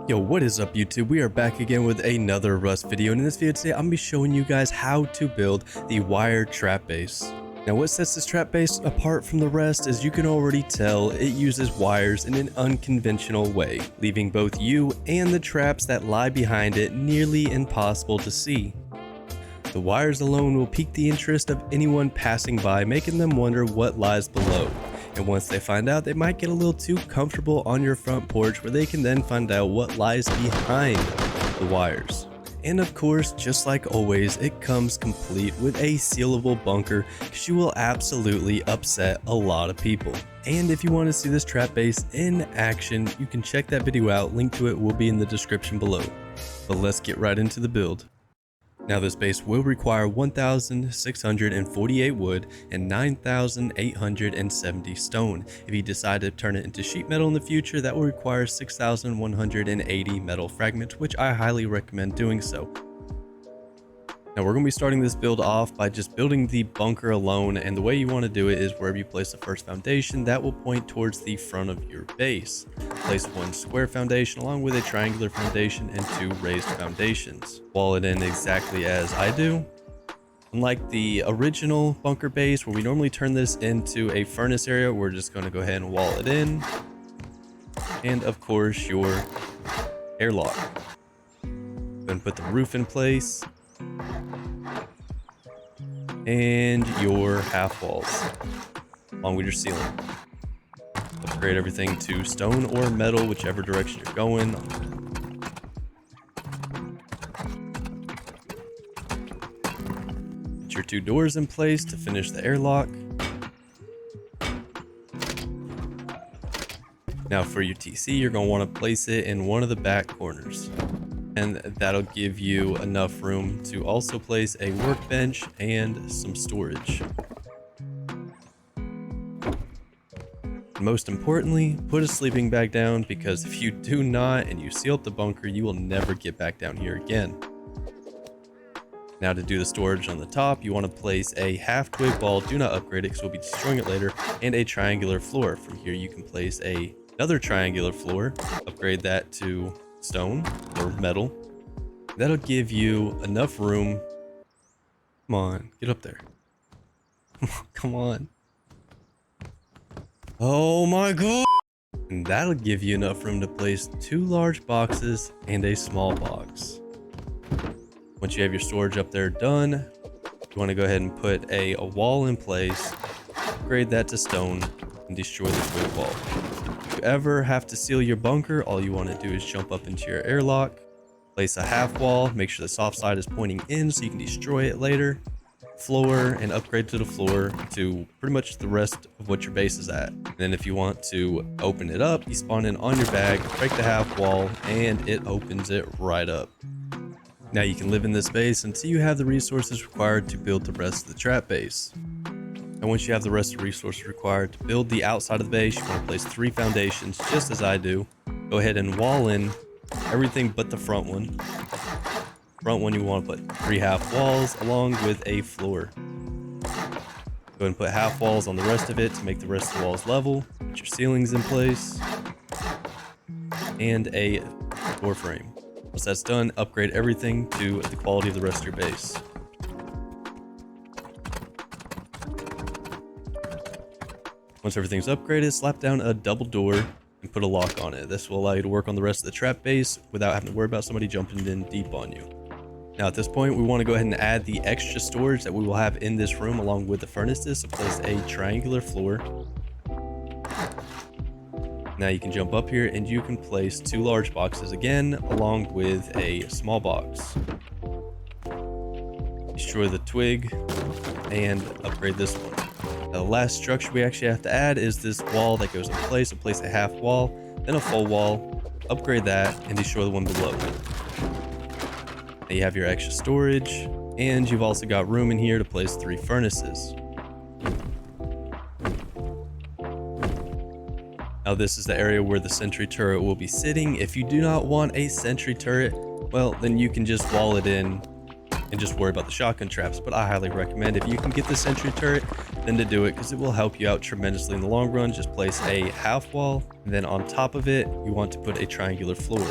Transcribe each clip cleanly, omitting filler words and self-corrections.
Yo, what is up YouTube? We are back again with another Rust video, and in this video today I'm going to be showing you guys how to build the wire trap base. Now what sets this trap base apart from the rest, as you can already tell, it uses wires in an unconventional way, leaving both you and the traps that lie behind it nearly impossible to see. The wires alone will pique the interest of anyone passing by, making them wonder what lies below. And once they find out, they might get a little too comfortable on your front porch, where they can then find out what lies behind the wires. And of course, just like always, it comes complete with a sealable bunker, because you will absolutely upset a lot of people. And if you want to see this trap base in action, you can check that video out. Link to it will be in the description below. But let's get right into the build. Now this base will require 1,648 wood and 9,870 stone. If you decide to turn it into sheet metal in the future, that will require 6,180 metal fragments, which I highly recommend doing so. Now we're going to be starting this build off by just building the bunker alone, and the way you want to do it is wherever you place the first foundation, that will point towards the front of your base. Place one square foundation along with a triangular foundation and two raised foundations. Wall it in exactly as I do. Unlike the original bunker base where we normally turn this into a furnace area, we're just going to go ahead and wall it in. And of course your airlock. Then put the roof in place. And your half walls along with your ceiling. Upgrade everything to stone or metal, whichever direction you're going. Put your two doors in place to finish the airlock. Now for your TC, you're going to want to place it in one of the back corners, and that'll give you enough room to also place a workbench and some storage. Most importantly, put a sleeping bag down, because if you do not and you seal up the bunker, you will never get back down here again. Now to do the storage on the top, you want to place a half twig wall, do not upgrade it because we'll be destroying it later, and a triangular floor. From here you can place another triangular floor, upgrade that to stone or metal. That'll give you enough room. Come on, get up there. Come on. Oh my god. And that'll give you enough room to place two large boxes and a small box. Once you have your storage up there done, you want to go ahead and put a wall in place, upgrade that to stone, and destroy the twig wall. If you ever have to seal your bunker, all you want to do is jump up into your airlock, place a half wall, make sure the soft side is pointing in so you can destroy it later, floor, and upgrade to the floor to pretty much the rest of what your base is at. And then if you want to open it up, you spawn in on your bag, break the half wall, and it opens it right up. Now you can live in this base until you have the resources required to build the rest of the trap base. And once you have the rest of the resources required to build the outside of the base, you want to place 3 foundations, just as I do. Go ahead and wall in everything but the front one. Front one, you want to put 3 half walls along with a floor. Go ahead and put half walls on the rest of it to make the rest of the walls level. Put your ceilings in place. And a door frame. Once that's done, upgrade everything to the quality of the rest of your base. Once everything's upgraded, slap down a double door and put a lock on it. This will allow you to work on the rest of the trap base without having to worry about somebody jumping in deep on you. Now at this point, we want to go ahead and add the extra storage that we will have in this room along with the furnaces. So place a triangular floor. Now you can jump up here and you can place 2 large boxes again along with a small box. Destroy the twig and upgrade this one. Now, the last structure we actually have to add is this wall that goes in place. So place a half wall, then a full wall, upgrade that, and destroy the one below. Now you have your extra storage, and you've also got room in here to place 3 furnaces. Now this is the area where the sentry turret will be sitting. If you do not want a sentry turret, well, then you can just wall it in and just worry about the shotgun traps. But I highly recommend, if you can get the sentry turret, then to do it, because it will help you out tremendously in the long run. Just place a half wall, and then on top of it, you want to put a triangular floor.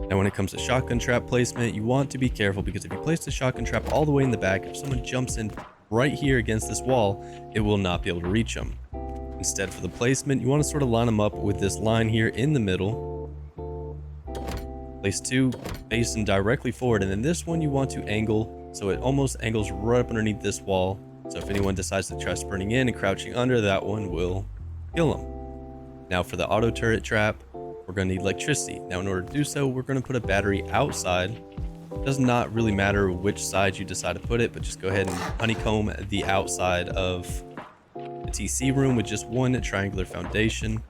Now when it comes to shotgun trap placement, you want to be careful, because if you place the shotgun trap all the way in the back, if someone jumps in right here against this wall, it will not be able to reach them. Instead, for the placement, you want to sort of line them up with this line here in the middle. Place two facing directly forward, and then this one you want to angle so it almost angles right up underneath this wall. So if anyone decides to try sprinting in and crouching under, that one will kill them. Now for the auto turret trap, we're going to need electricity. Now in order to do so, we're going to put a battery outside. It does not really matter which side you decide to put it, but just go ahead and honeycomb the outside of the TC room with just one triangular foundation.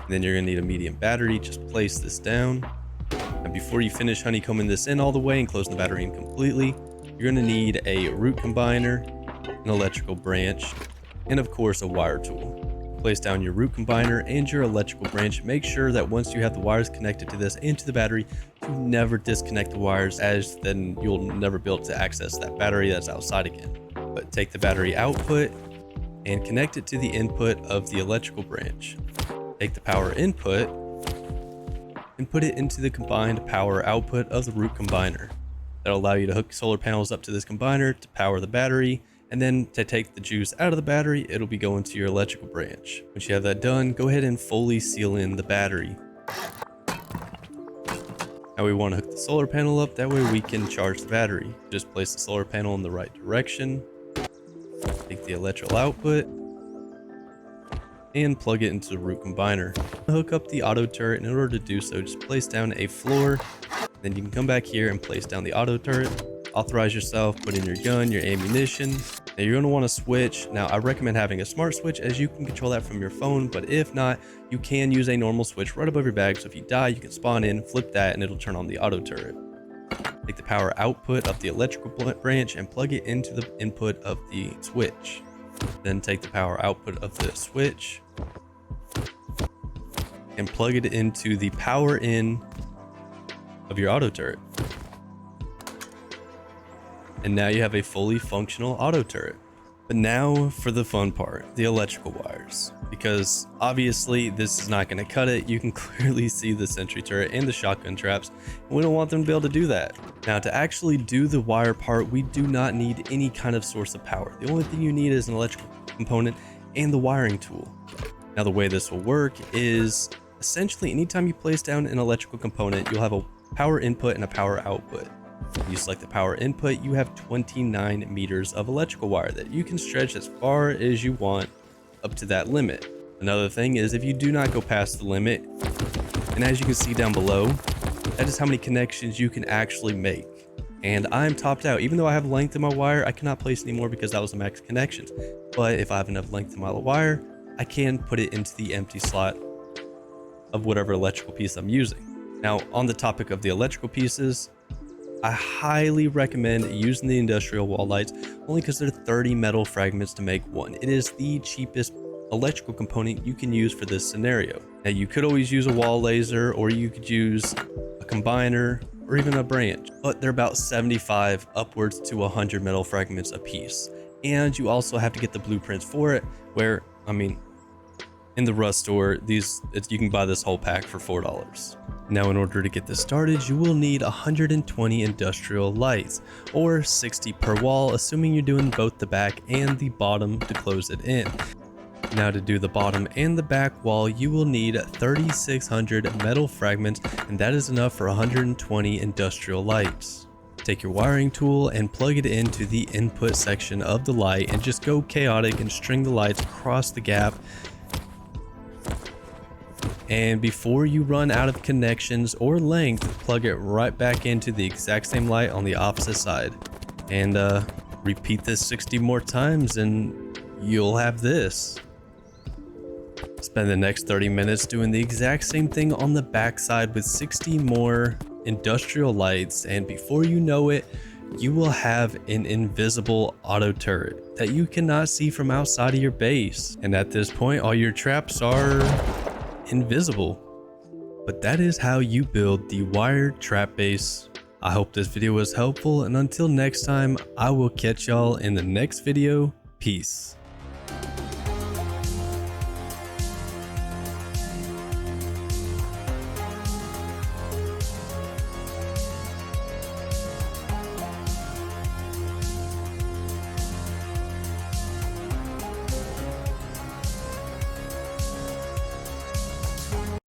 And then you're going to need a medium battery. Just place this down. And before you finish honeycombing this in all the way and closing the battery in completely, you're going to need a root combiner, an electrical branch, and of course a wire tool. Place down your root combiner and your electrical branch. Make sure that once you have the wires connected to this and to the battery, you never disconnect the wires, as then you'll never be able to access that battery that's outside again. But take the battery output and connect it to the input of the electrical branch. Take the power input and put it into the combined power output of the root combiner. That'll allow you to hook solar panels up to this combiner to power the battery, and then to take the juice out of the battery, it'll be going to your electrical branch. Once you have that done, go ahead and fully seal in the battery. Now we want to hook the solar panel up, that way we can charge the battery. Just place the solar panel in the right direction, take the electrical output, and plug it into the root combiner. Hook up the auto turret, and in order to do so, just place down a floor. Then you can come back here and place down the auto turret. Authorize yourself, put in your gun, your ammunition. Now you're going to want to switch. Now I recommend having a smart switch, as you can control that from your phone, but if not, you can use a normal switch right above your bag. So if you die, you can spawn in, flip that, and it'll turn on the auto turret. Take the power output of the electrical branch and plug it into the input of the switch. Then take the power output of the switch and plug it into the power in of your auto turret. And now you have a fully functional auto turret. But now for the fun part, the electrical wires. Because obviously this is not going to cut it. You can clearly see the sentry turret and the shotgun traps, and we don't want them to be able to do that. Now to actually do the wire part, we do not need any kind of source of power. The only thing you need is an electrical component and the wiring tool. Now the way this will work is essentially anytime you place down an electrical component, you'll have a power input and a power output. When you select the power input, you have 29 meters of electrical wire that you can stretch as far as you want up to that limit. Another thing is, if you do not go past the limit, and as you can see down below, that is how many connections you can actually make. And I'm topped out. Even though I have length in my wire, I cannot place any more because that was the max connections. But if I have enough length in my wire, I can put it into the empty slot of whatever electrical piece I'm using. Now, on the topic of the electrical pieces, I highly recommend using the industrial wall lights, only because they're 30 metal fragments to make one. It is the cheapest electrical component you can use for this scenario. Now you could always use a wall laser, or you could use a combiner, or even a branch, but they're about 75 upwards to 100 metal fragments a piece. And you also have to get the blueprints for it, where, I mean, in the Rust store, you can buy this whole pack for $4. Now, in order to get this started, you will need 120 industrial lights, or 60 per wall, assuming you're doing both the back and the bottom to close it in. Now, to do the bottom and the back wall, you will need 3,600 metal fragments, and that is enough for 120 industrial lights. Take your wiring tool and plug it into the input section of the light, and just go chaotic and string the lights across the gap. And before you run out of connections or length, plug it right back into the exact same light on the opposite side. And repeat this 60 more times and you'll have this. Spend the next 30 minutes doing the exact same thing on the back side with 60 more industrial lights, and before you know it, you will have an invisible auto turret that you cannot see from outside of your base. And at this point, all your traps are invisible. But that is how you build the wired trap base. I hope this video was helpful, and until next time, I will catch y'all in the next video. Peace.